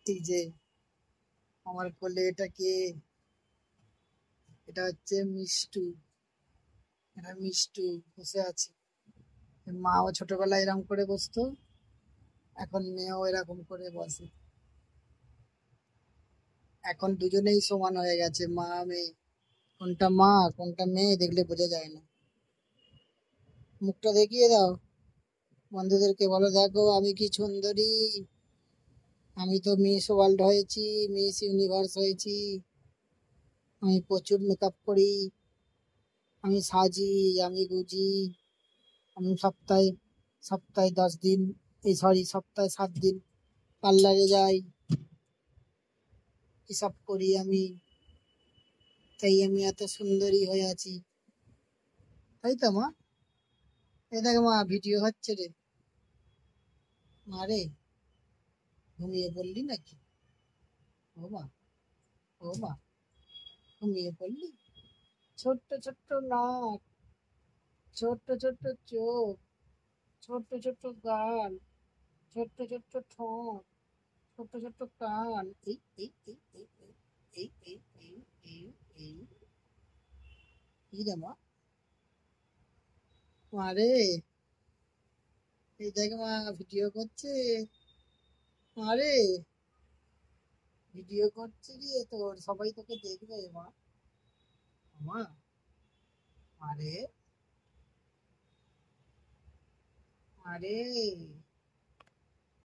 এই যে আমার কোলে এটা কে? এটা হচ্ছে মিষ্টু। এটা মিষ্টু বসে আছে। মাও ছোটবেলায় এরকম করে বসতো, এখন মেয়েও এরকম করে বসে। এখন দুজনেই সমান হয়ে গেছে, মা মেয়ে। কোনটা মা কোনটা মেয়ে দেখলে বোঝা যায় না। মুখটা দেখিয়ে দাও, বন্ধুদেরকে বলো, দেখো আমি কি সুন্দরী। আমি তো মিস ওয়ার্ল্ড হয়েছি, মিস ইউনিভার্স হয়েছি। আমি প্রচুর মেকআপ করি, আমি সাজি, আমি গুজি। আমি সপ্তাহে সপ্তাহে 10 দিন, এই সরি সপ্তাহে 7 দিন পার্লারে যাই, এসব করি আমি। তাই আমি এত সুন্দরী হয়ে আছি, তাই তো মা? এ দেখ মা, ভিডিও হচ্ছে রে। মা রে, ঘুমিয়ে পড়লি নাকি? ও মা, ও মা, ঘুমিয়ে পড়লি? ছোট্ট ছোট্ট নাক, ছোট্ট ছোট্ট চোখ, ছোট্ট ছোট্ট গাল, ছোট্ট ছোট্ট ঠোঁট, ছোট্ট ছোট্ট কান। এই এই এই এই এই এই এই এই এই এই রে মা। মা রে, এই দেখ মা, ভিডিও করছে। মা রে, ভিডিও করছে রে তোর, সবাই তোকে দেখবে মা। মা, মা রে, মা রে।